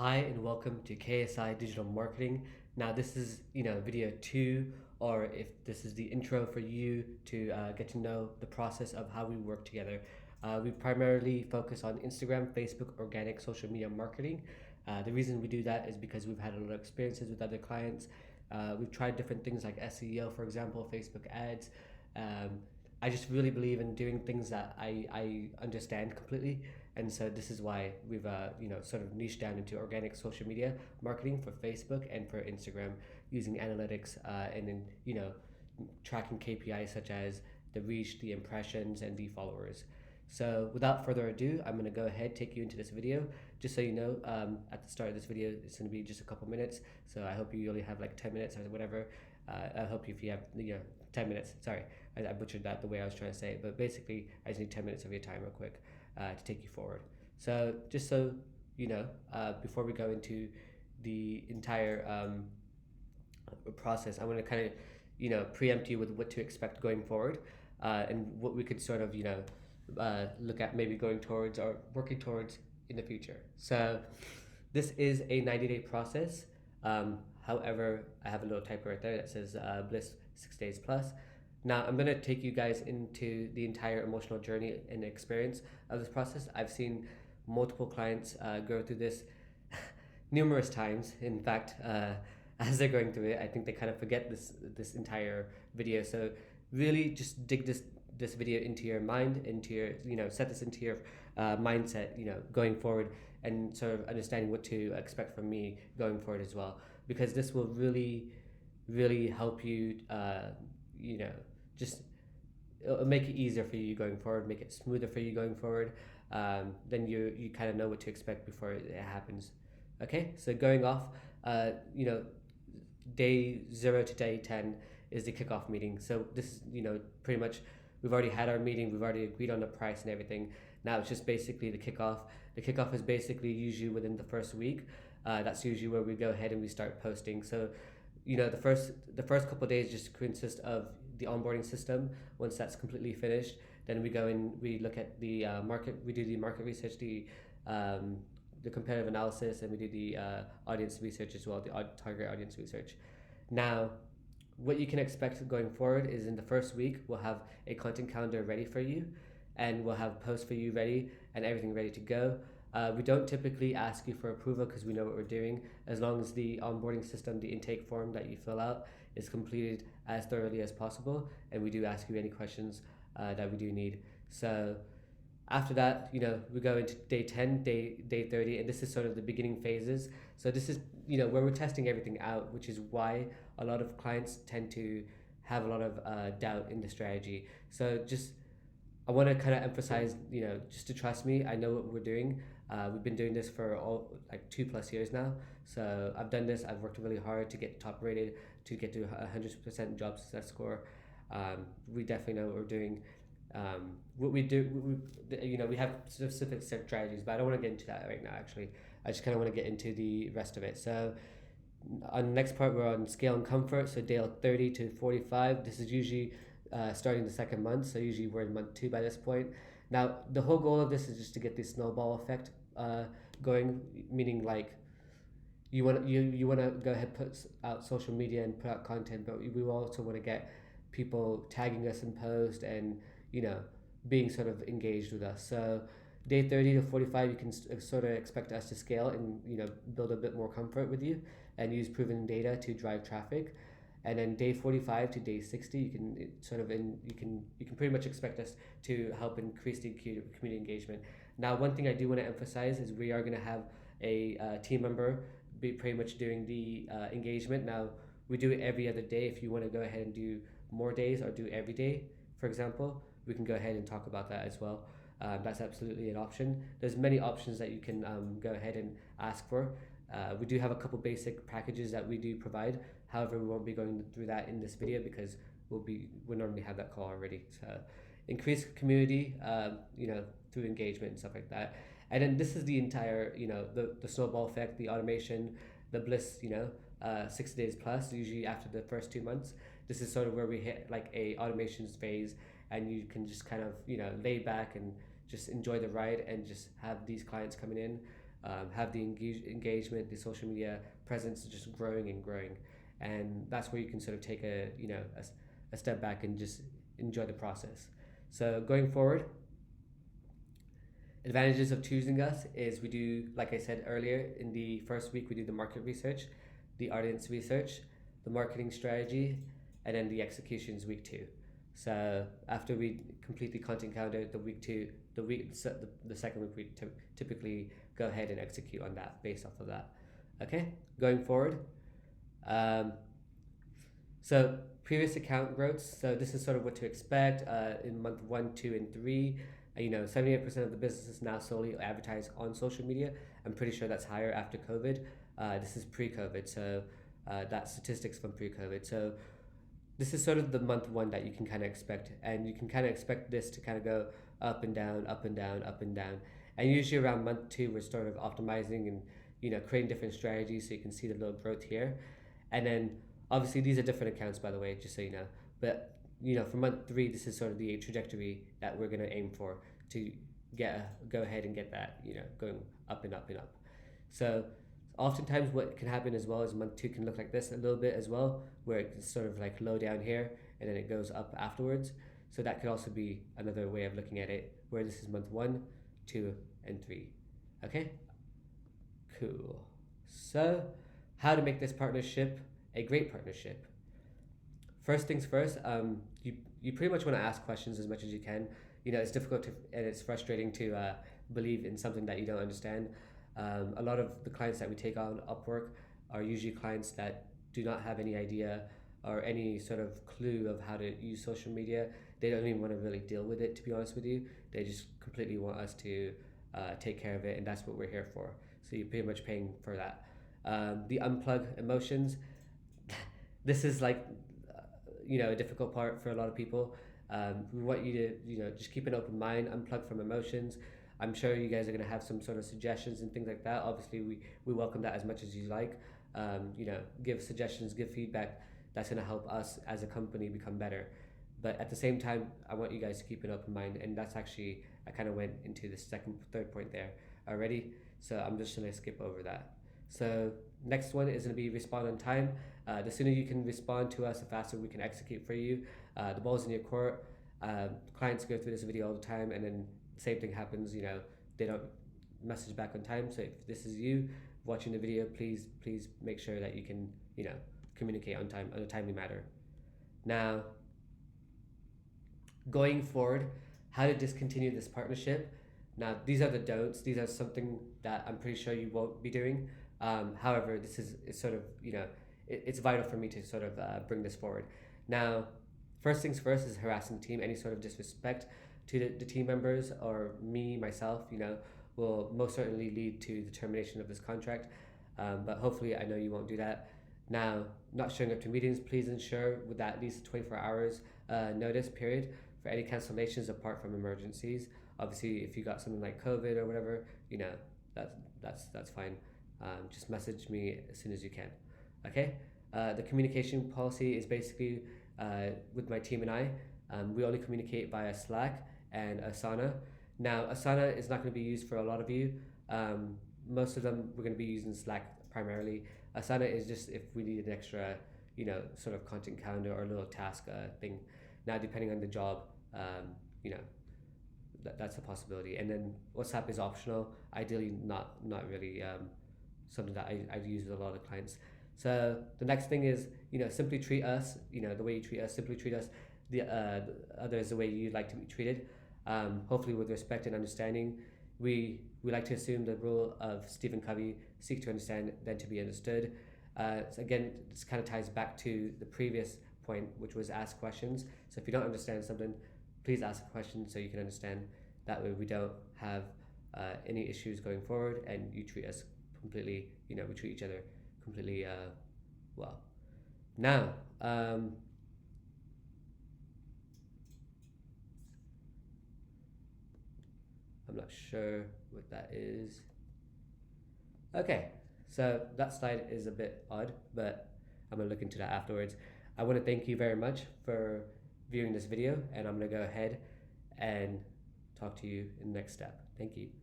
Hi and welcome to KSI Digital Marketing. Now this is video 2, or if this is the intro for you to get to know the process of how we work together. We primarily focus on Instagram, Facebook, organic social media marketing. The reason we do that is because we've had a lot of experiences with other clients. We've tried different things like SEO, for example, Facebook ads. Um, I just really believe in doing things that I understand completely, and so this is why we've sort of niched down into organic social media marketing for Facebook and for Instagram, using analytics and then tracking KPIs such as the reach, the impressions, and the followers. So without further ado, I'm going to go ahead take you into this video. Just so you know, at the start of this video, it's going to be just a couple minutes. So I hope you only have like 10 minutes or whatever. I hope if you have 10 minutes. Sorry, I butchered that the way I was trying to say it. But basically, I just need 10 minutes of your time real quick to take you forward. So just so you know, before we go into the entire process, I want to kind of preempt you with what to expect going forward, and what we could sort of look at maybe going towards or working towards in the future. So this is a 90-day process. However, I have a little typo right there that says bliss 6 days plus. Now I'm going to take you guys into the entire emotional journey and experience of this process. I've seen multiple clients go through this numerous times. In fact, as they're going through it, I think they kind of forget this entire video. So really, just dig this video into your mind, into your set this into your mindset, going forward, and sort of understanding what to expect from me going forward as well, because this will really help you. Just it'll make it easier for you going forward, make it smoother for you going forward. Then you kind of know what to expect before it happens. Okay, so going off, day 0 to day 10 is the kickoff meeting. So this is pretty much, we've already had our meeting, we've already agreed on the price and everything. Now it's just basically the kickoff. The kickoff is basically usually within the first week. That's usually where we go ahead and we start posting. So the first couple of days just consist of the onboarding system. Once that's completely finished, then we go in, we look at the market, we do the market research, the comparative analysis, and we do the audience research as well, the target audience research. Now, what you can expect going forward is in the first week, we'll have a content calendar ready for you, and we'll have posts for you ready and everything ready to go. We don't typically ask you for approval because we know what we're doing, as long as the onboarding system, the intake form that you fill out, is completed as thoroughly as possible, and we do ask you any questions that we do need. So after that, we go into day 10, day 30, and this is sort of the beginning phases. So this is where we're testing everything out, which is why a lot of clients tend to have a lot of doubt in the strategy. So just, I want to kind of emphasize, just to trust me. I know what we're doing. We've been doing this for all like 2+ years now. So I've done this. I've worked really hard to get top rated, to get to 100% job success score. We definitely know what we're doing. What we do, we have specific strategies, but I don't want to get into that right now. Actually, I just kind of want to get into the rest of it. So on the next part, we're on scale and comfort. So day 30 to 45. This is usually starting the second month. So usually we're in month 2 by this point. Now the whole goal of this is just to get this snowball effect going, meaning like you want to go ahead, put out social media and put out content, but we also want to get people tagging us in post and being sort of engaged with us. So day 30 to 45, you can sort of expect us to scale and build a bit more comfort with you and use proven data to drive traffic. And then day 45 to day 60, you can pretty much expect us to help increase the community engagement. Now, one thing I do want to emphasize is we are going to have a team member be pretty much doing the engagement. Now, we do it every other day. If you want to go ahead and do more days or do every day, for example, we can go ahead and talk about that as well. That's absolutely an option. There's many options that you can go ahead and ask for. We do have a couple basic packages that we do provide. However, we won't be going through that in this video because we normally have that call already. So increase community, through engagement and stuff like that. And then this is the entire, the snowball effect, the automation, the bliss, 6 days plus, usually after the first 2 months. This is sort of where we hit like a automations phase, and you can just kind of, lay back and just enjoy the ride and just have these clients coming in. have the engagement, the social media presence just growing and growing, and that's where you can sort of take a step back and just enjoy the process. So going forward, advantages of choosing us is we do, like I said earlier, in the first week we do the market research, the audience research, the marketing strategy, and then the executions week 2. So after we complete the content calendar, the second week we typically go ahead and execute on that based off of that. Okay, going forward. So previous account growth. So this is sort of what to expect in month 1, 2, and 3. 78% of the businesses now solely advertise on social media. I'm pretty sure that's higher after COVID. This is pre-COVID, so that's statistics from pre-COVID. So this is sort of the month 1 that you can kind of expect, and you can kind of expect this to kind of go up and down, up and down, up and down. And usually around month 2, we're sort of optimizing and creating different strategies, so you can see the little growth here. And then obviously these are different accounts, by the way, just so you know. But for month 3, this is sort of the trajectory that we're going to aim for to go ahead and get that going up and up and up. So oftentimes what can happen as well is month 2 can look like this a little bit as well, where it's sort of like low down here and then it goes up afterwards. So that could also be another way of looking at it, where this is month 1, 2, and 3. Okay, cool. So how to make this partnership a great partnership. First things first, you pretty much want to ask questions as much as you can. It's difficult and it's frustrating to believe in something that you don't understand. A lot of the clients that we take on Upwork are usually clients that do not have any idea or any sort of clue of how to use social media. They don't even want to really deal with it, to be honest with you. They just completely want us to take care of it, and that's what we're here for. So you're pretty much paying for that. The unplug emotions. This is like a difficult part for a lot of people. We want you to just keep an open mind, unplug from emotions. I'm sure you guys are going to have some sort of suggestions and things like that. Obviously, we welcome that as much as you like. Give suggestions, give feedback. That's going to help us as a company become better. But at the same time, I want you guys to keep an open mind, and that's actually, I kind of went into the third point there already. So I'm just going to skip over that. So next one is going to be respond on time. The sooner you can respond to us, the faster we can execute for you. The ball's in your court. Clients go through this video all the time, and then the same thing happens. They don't message back on time. So if this is you watching the video, please make sure that you can communicate on time, on a timely manner. Now, going forward, how to discontinue this partnership. Now, these are the don'ts. These are something that I'm pretty sure you won't be doing. However, this is sort of, it's vital for me to sort of bring this forward. Now, first things first is harassing the team. Any sort of disrespect to the team members or myself, will most certainly lead to the termination of this contract. But hopefully, I know you won't do that. Now, not showing up to meetings, please ensure with at least 24 hours notice period for any cancellations apart from emergencies. Obviously, if you got something like COVID or whatever, that's fine. Just message me as soon as you can. Okay. The communication policy is basically with my team and I. We only communicate via Slack and Asana. Now, Asana is not going to be used for a lot of you. Most of them we're going to be using Slack primarily. Asana is just if we need an extra, sort of content calendar or a little task thing. Now, depending on the job, that's a possibility. And then WhatsApp is optional. Ideally, not really something that I use with a lot of clients. So the next thing is, simply treat us, the way you treat us, simply treat us, the others the way you'd like to be treated. Hopefully with respect and understanding. We like to assume the rule of Stephen Covey, seek to understand, then to be understood. So again, this kind of ties back to the previous point, which was ask questions. So if you don't understand something, please ask a question so you can understand. That way we don't have any issues going forward, and you treat us completely, we treat each other completely well. Now, I'm not sure what that is. Okay, so that slide is a bit odd, but I'm gonna look into that afterwards. I want to thank you very much for viewing this video, and I'm gonna go ahead and talk to you in the next step. Thank you.